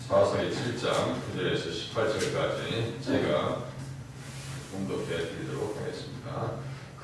사사기 7장 9절에서 18절까지 제가 공독해 드리도록 하겠습니다.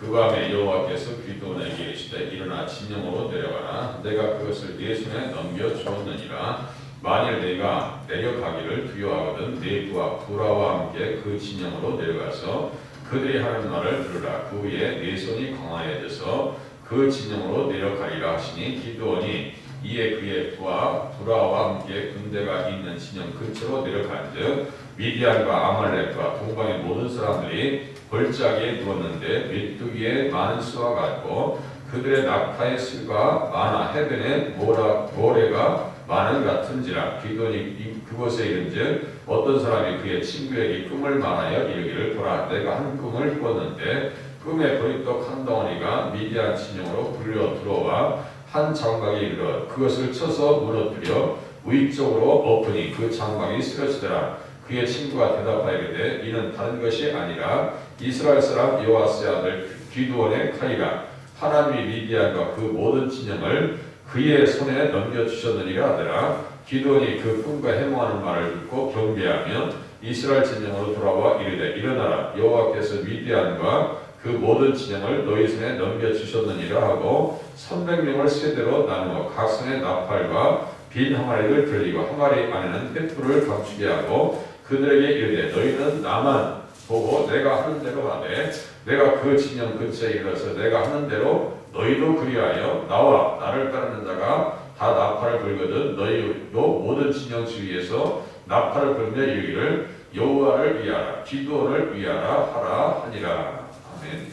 그 밤에 여호와께서 기드온에게 이르시되 일어나 진영으로 내려가라. 내가 그것을 네 손에 넘겨 주었느니라. 만일 내가 내려가기를 두려워하거든 네 부하 부라와 함께 그 진영으로 내려가서 그들이 하는 말을 들으라. 그 후에 네 손이 강화해져서 그 진영으로 내려가리라 하시니 기드온이 이에 그의 부하 부라와 함께 군대가 있는 진영 근처로 내려간즉 미디안과 아말렉과 동방의 모든 사람들이 골짜기에 누웠는데 메뚜기의 많은 수와 같고 그들의 낙타의 수가 많아 해변에 모래가 많은 같은지라. 기드온이 그곳에 이른즉 어떤 사람이 그의 친구에게 꿈을 말하여 이르기를 보라 내가 한 꿈을 꾸었는데 꿈에 보리떡 한 덩어리가 미디안 진영으로 불려 들어와 한 장막에 이르러 그것을 쳐서 무너뜨려 우익쪽으로 엎으니 그 장막이 쓰러지더라. 그의 친구가 대답하이르되 이는 다른 것이 아니라 이스라엘 사람 요아스의 아들 기드온의 칼이라. 하나님이 미디안과 그 모든 진영을 그의 손에 넘겨주셨느니라 하더라. 기드온이 그 꿈과 해몽하는 말을 듣고 경배하며 이스라엘 진영으로 돌아와 이르되 일어나라 여호와께서 미디안과 그 모든 진영을 너희 손에 넘겨주셨느니라 하고 300명을 세대로 나누어 각 손에 나팔과 빈 항아리를 들리고 항아리 안에는 횃불을 감추게 하고 그들에게 이르되 너희는 나만 보고 내가 하는 대로 하되 내가 그 진영 근처에 이르러서 내가 하는 대로 너희도 그리하여 나와 나를 따르는 자가 다 나팔을 불거든 너희도 모든 진영 주위에서 나팔을 불며 이르기를 여호와를 위하라 기드온을 위하라 하라 하니라. 아멘.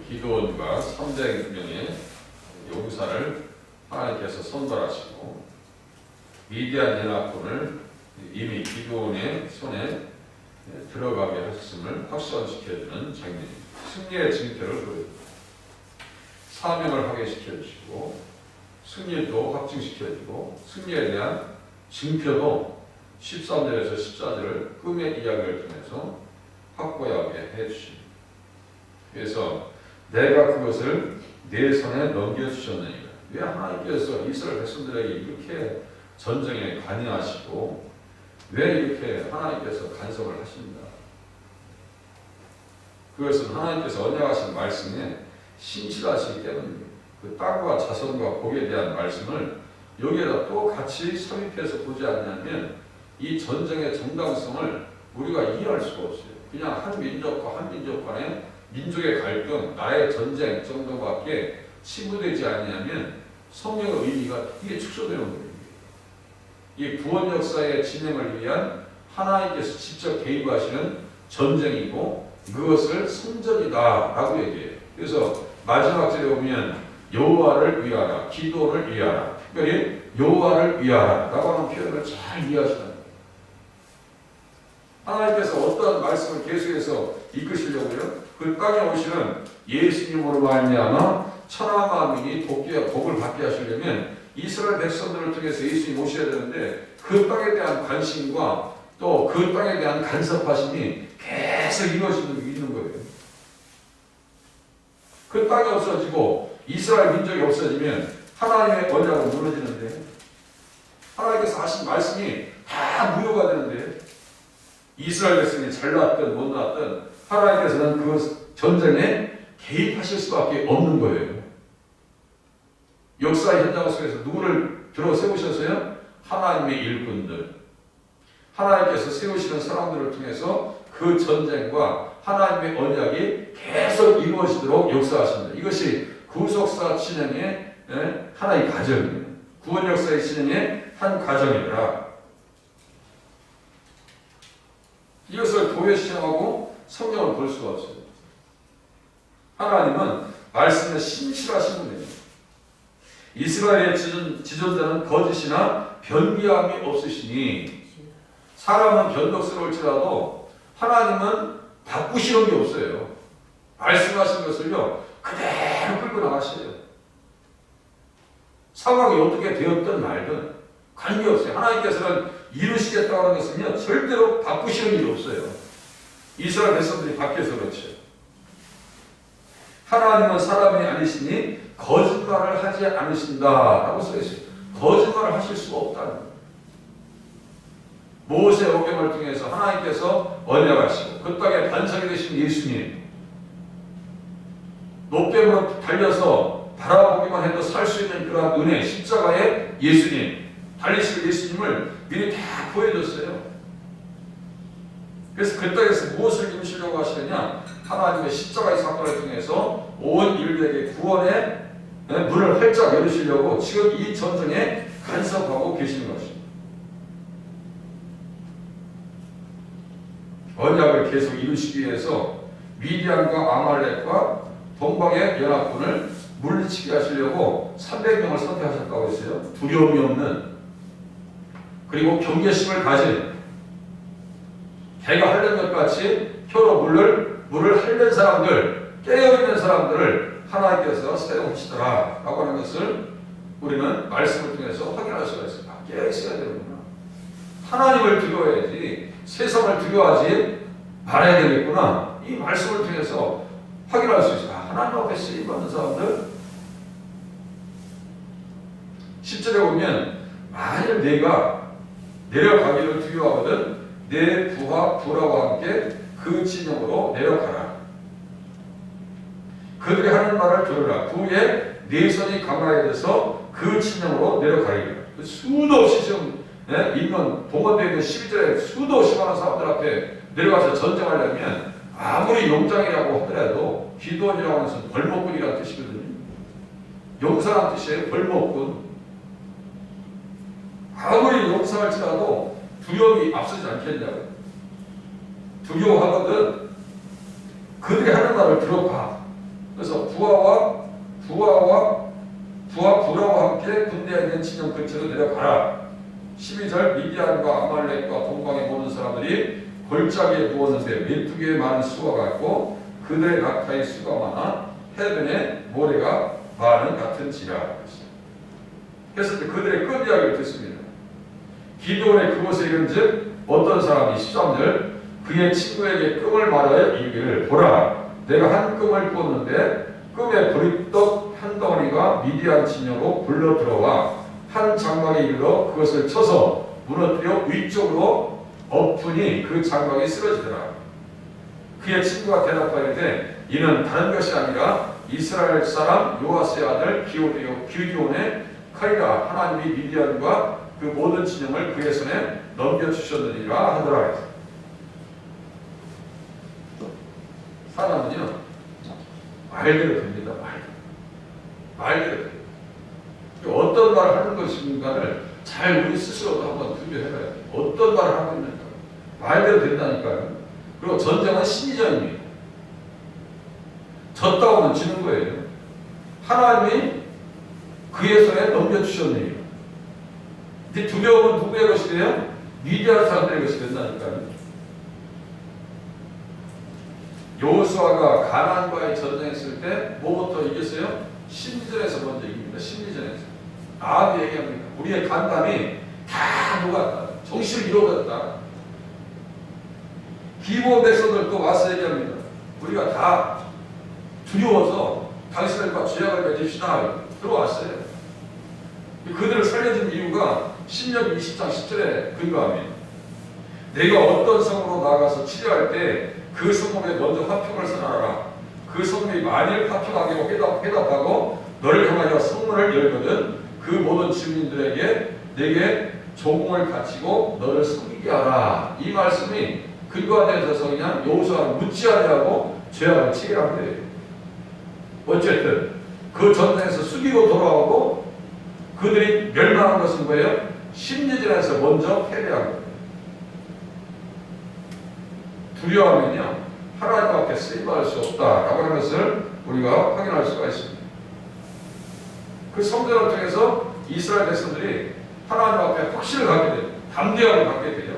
기드온과 300명의 용사를 하나님께서 선발하시고 미디안 연합군을 이미 기드온의 손에 들어가게 하셨음을 확산시켜주는 장면입니다. 승리의 징표를 보여줍니다. 사명을 하게 시켜주시고 승리도 확증시켜주고 승리에 대한 징표도 13절에서 14절을 꿈의 이야기를 통해서 확고하게 해주십니다. 그래서 내가 그것을 내 손에 넘겨주셨느니라. 왜 하나님께서 이스라엘 백성들에게 이렇게 전쟁에 관여하시고 왜 이렇게 하나님께서 간섭을 하십니다. 그것은 하나님께서 언약하신 말씀에 신실하시기 때문입니다. 그 땅과 자손과 복에 대한 말씀을 여기에다 또 같이 삽입해서 보지 않냐면 이 전쟁의 정당성을 우리가 이해할 수가 없어요. 그냥 한 민족과 한 민족 간의 민족의 갈등, 나의 전쟁 정도밖에 치부되지 않냐면 성령의 의미가 이게 축소되는 거예요. 이 구원 역사의 진행을 위한 하나님께서 직접 개입하시는 전쟁이고 그것을 선전이다라고 얘기해요. 그래서 마지막 절에 보면 여호와를 위하라, 기드온을 위하라, 특별히 여호와를 위하라라고 하는 표현을 잘 이해하시는 거예요. 하나님께서 어떤 말씀을 계속해서 이끄시려고요? 그 땅에 오시는 예수님으로 말미암아 천하 만민이 복을 받게 하시려면 이스라엘 백성들을 통해서 예수님이 오셔야 되는데 그 땅에 대한 관심과 또 그 땅에 대한 간섭하심이 계속 이루어지고 있는 거예요. 그 땅이 없어지고 이스라엘 민족이 없어지면 하나님의 언약은 무너지는데 하나님께서 하신 말씀이 다 무효가 되는데 이스라엘 백성이 잘 나왔든 못 나왔든 하나님께서는 그 전쟁에 개입하실 수밖에 없는 거예요. 역사의 현장 속에서 누구를 들어 세우셔서요? 하나님의 일꾼들, 하나님께서 세우시는 사람들을 통해서 그 전쟁과 하나님의 언약이 계속 이루어지도록 역사하십니다. 이것이 구속사 진행의 하나의 과정이에요. 구원 역사의 진행의 한 과정이더라. 이것을 도외시하고 성경을 볼 수가 없어요. 하나님은 말씀에 신실하신 분입니다. 이스라엘의 지존자는 거짓이나 변비함이 없으시니 사람은 변덕스러울지라도 하나님은 바꾸시는 게 없어요. 말씀하신 것을요 그대로 끌고 나가셔요. 상황이 어떻게 되었든 말든 관계없어요. 하나님께서는 이루시겠다고 하는 것은요 절대로 바꾸시는 일이 없어요. 이스라엘 백성들이 바뀌어서 그렇죠. 하나님은 사람이 아니시니 거짓말을 하지 않으신다라고 써 있어요. 거짓말을 하실 수가 없다는 거예요. 모세 오경을 통해서 하나님께서 언약하시고 그 땅에 반석이 되신 예수님, 높뱀으로 달려서 바라보기만 해도 살 수 있는 그러한 은혜, 십자가의 예수님, 달리실 예수님을 미리 다 보여줬어요. 그래서 그 땅에서 무엇을 이루시려고 하시느냐? 하나님의 십자가의 사건을 통해서 온 인류에게 구원의 문을 활짝 열으시려고 지금 이 전쟁에 간섭하고 계시는 것입니다. 언약을 계속 이루시기 위해서 미디안과 아말렉과 동방의 연합군을 물리치게 하시려고 300명을 선택하셨다고 했어요. 두려움이 없는, 그리고 경계심을 가진, 개가 핥는 것 같이 혀로 물을 핥는 사람들, 깨어있는 사람들을 하나님께서 세우시더라 라고 하는 것을 우리는 말씀을 통해서 확인할 수가 있어요. 깨어있어야 되는구나. 하나님을 두려워해야지 세상을 두려워하지 말아야 되겠구나. 이 말씀을 통해서 확인할 수 있어요. 하나님 앞에 쓰임받는 사람들. 10절에 보면 만일 내가 내려가기를 두려워하거든 내 부하 부라와 함께 그 진영으로 내려가라. 그들이 하는 말을 들으라. 후에 네 손이 강화해져서 그 진영으로 내려가리라. 수도 없이 지금 있는 봉헌되어 있는 12절에 수도 없이 많은 사람들 앞에 내려가서 전쟁하려면 아무리 용장이라고 하더라도 기도원이라고 하는 것은 벌목꾼이라는 뜻이거든요. 용사라는 뜻이에요. 벌목꾼. 아무리 용사할지라도 두려움이 앞서지 않겠냐고. 두려워하거든 그들이 하는 말을 들어봐. 그래서 부하와 부라와 함께 군대에 있는 진영 근처로 내려가라. 12절 미디안과 아말렉과 동방의 모든 사람들이 골짜기에 누웠는데 메뚜기의 많은 수가 같고 그들의 낙타의 수가 많아 해변의 모래가 많은 같은지라. 그래서 그들의 끝 이야기를 듣습니다. 기드온의 그곳에 이른즉 어떤 사람이 13절 그의 친구에게 끔을 말하여 이르기를 보라 내가 한 끔을 부었는데 끔에 보리떡 한 덩어리가 미디안 진영으로 불러 들어와 한 장막에 이르러 그것을 쳐서 무너뜨려 위쪽으로 엎으니 그 장막이 쓰러지더라. 그의 친구가 대답하였되 이는 다른 것이 아니라 이스라엘 사람 요아스의 아들 기드온의 칼이라. 하나님이 미디안과 그 모든 진영을 그의 손에 넘겨주셨느니라 하더라. 사람은요 말대로 됩니다. 말대로 됩니다. 어떤 말을 하는 것인가를 잘 우리 스스로도 한번 분별해봐야 돼요. 어떤 말을 하고 있는가. 말대로 된다니까요. 그리고 전쟁은 심리전입니다. 졌다고 하면 지는 거예요. 하나님이 그의 손에 넘겨주셨느니. 이제 두려움은 누구의 것이 돼요? 미디안 사람들의 것이 된다니까요. 여호수아가 가나안과의 전쟁했을 때 뭐부터 이겼어요? 심리전에서 먼저 이깁니다. 심리전에서. 아합이 얘기합니다. 우리의 간담이 다 녹았다. 정신을 잃어버렸다. 기브온 백성들도 와서 얘기합니다. 우리가 다 두려워서 당신들과 죄악을 맺읍시다. 들어왔어요. 그들을 살려준 이유가 신명 20장 10절에 근거합니다. 내가 어떤 성으로 나가서 치료할 때 그 성읍에 먼저 화평을 선언하라. 그 성읍이 만일 화평하게 회답하고 너를 향하여 성문을 열거든 그 모든 주민들에게 내게 조공을 바치고 너를 섬기게 하라. 이 말씀이 근거가 되어서 그냥 여호수아를 묻지 아니하고 죄악을 치게한 거예요. 어쨌든 그 전쟁에서 수기로 돌아오고 그들이 멸망한 것은 뭐예요? 심리전에서 먼저 패배한 거예요. 두려워하면요 하나님 앞에 쓰임받을 수 없다라고 하는 것을 우리가 확인할 수가 있습니다. 그 성전을 통해서 이스라엘 백성들이 하나님 앞에 확신을 갖게 돼요. 담대함을 갖게 돼요.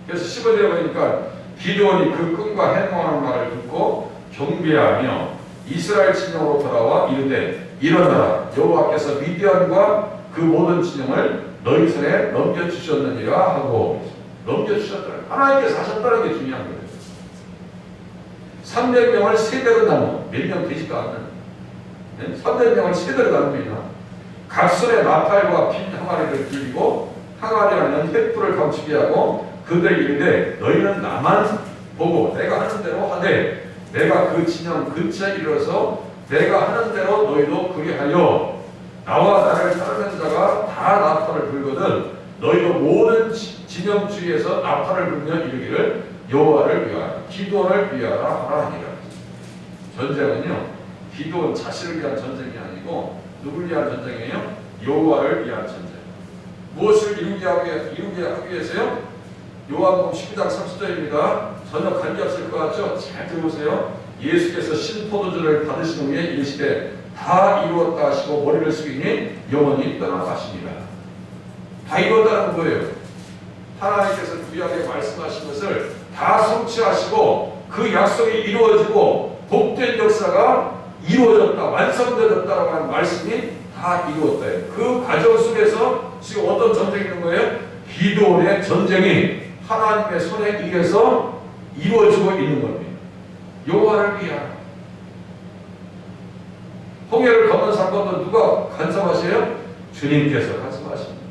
그래서 15절에 보니까 기드온이 그 끔과 해몽하는 말을 듣고 경배하며 이스라엘 진영으로 돌아와 이르되 일어나라 여호와께서 미디안과 그 모든 진영을 너희 손에 넘겨주셨느니라 하고. 넘겨주셨다는 하나님께서 하셨다는 게 중요한 거예요. 300명을 3배로 나눠 몇 명 되지도 않는 선전령을 세대로 나눕니다. 각 손에 나팔과 핀 항아리를 들고 항아리 안에는 횃불을 감추게 하고 그들에게 이르되 너희는 나만 보고 내가 하는 대로 하되 내가 그 진영 근처에 이르러서 내가 하는 대로 너희도 그리 하여 나와 나를 따르는 자가 다 나팔을 불거든 너희도 모든 진영 주위에서 나팔을 불며 이르기를 여호와를 위하라 기도원을 위하라 하니라. 전쟁은요 기도원 자신을 위한 전쟁이 아니고 누굴 위한 전쟁이에요? 여호와를 위한 전쟁. 무엇을 이루게 하기 위해서요? 요한복음 12장 30절입니다. 전혀 관계없을 것 같죠? 잘 들어보세요. 예수께서 신포도주를 받으신 후에 이르시되 다 이루었다 하시고 머리를 숙이니 영원히 떠나가십니다. 다 이루었다는 거예요. 하나님께서 구약에 말씀하신 것을 다 성취하시고 그 약속이 이루어지고 복된 역사가 이루어졌다, 완성되었다라고 하는 말씀이 다 이루었다요. 그 과정 속에서 지금 어떤 전쟁이 있는 거예요? 기도원의 전쟁이 하나님의 손에 의해서 이루어지고 있는 겁니다. 여호와를 위하여. 홍해를 건넌 사건도 누가 간섭하세요? 주님께서 간섭하십니다.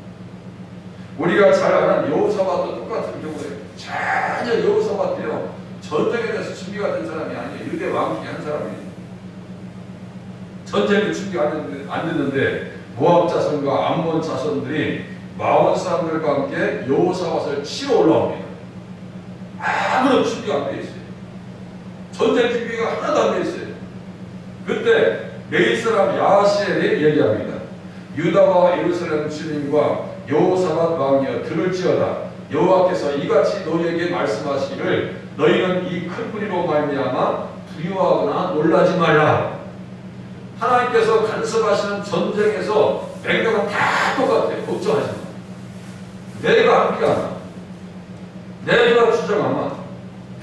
우리가 잘 아는 여호사밧도 똑같은 경우에요. 전혀 여호사밧도요 전쟁에 대해서 준비가 된 사람이 아니에요. 유대 왕 중에 한 사람이에요. 전쟁이 준비가 안 됐는데 모압 자손과 암몬 자손들이 마온 사람들과 함께 여호사밧을 치러 올라옵니다. 아무런 준비가 안 돼 있어요. 전쟁 준비가 하나도 안 돼 있어요. 그때 메일 사람 야하시엘이 얘기합니다. 유다와 예루살렘 주민과 여호사밧 왕이여 들을지어다. 여호와께서 이같이 너희에게 말씀하시기를 너희는 이 큰 무리로 말미암아 두려워하거나 놀라지 말라. 하나님께서 간섭하시는 전쟁에서 명령은 다 똑같아요. 걱정하지 마. 내가 함께하나. 내가 주장하마.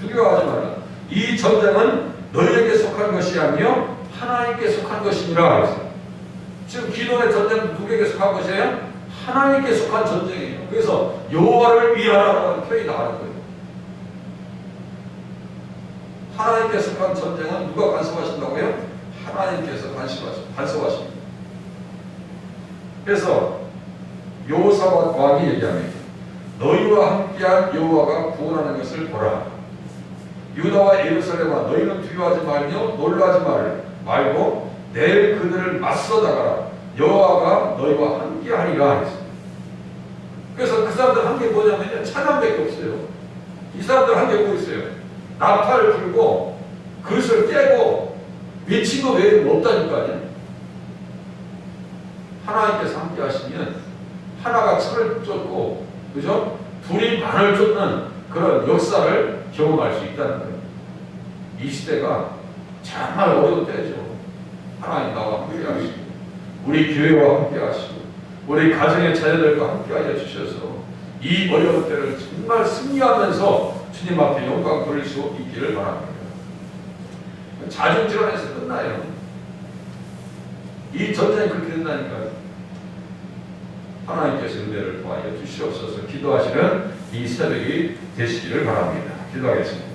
두려워하지 말라. 이 전쟁은 너희에게 속한 것이 아니요 하나님께 속한 것이니라. 그랬어요. 지금 기도의 전쟁은 누구에게 속한 것이에요? 하나님께 속한 전쟁이에요. 그래서 여호와를 위하라는 표현이 나오는 거예요. 하나님께 속한 전쟁은 누가 간섭하신다고요? 하나님께서 간섭하십니다. 그래서 여호사밧 왕이 얘기합니다. 너희와 함께한 여호와가 구원하는 것을 보라. 유다와 예루살렘아 너희는 두려워하지 말며 놀라지 말고 내일 그들을 맞서 나가라. 여호와가 너희와 함께하리라. 그래서 그 사람들 한 게 뭐냐면요 찬양밖에 없어요. 이 사람들 한 게 뭐 있어요? 나팔을 불고 그릇을 깨고 외친 거 외에는 없다니까요. 하나님께서 함께 하시면 하나가 철을 쫓고 그죠? 둘이 만을 쫓는 그런 역사를 경험할 수 있다는 거예요. 이 시대가 정말 어려운 때죠. 하나님 나와 함께 하시고 우리 교회와 함께 하시고 우리 가정의 자녀들과 함께 하여 주셔서 이 어려운 때를 정말 승리하면서 주님 앞에 영광 돌릴 수 있기를 바랍니다. 자중질환에서 끝나요. 이 전쟁이 그렇게 된다니까요. 하나님께서 은혜를 더하여 주시옵소서. 기도하시는 이 새벽이 되시기를 바랍니다. 기도하겠습니다.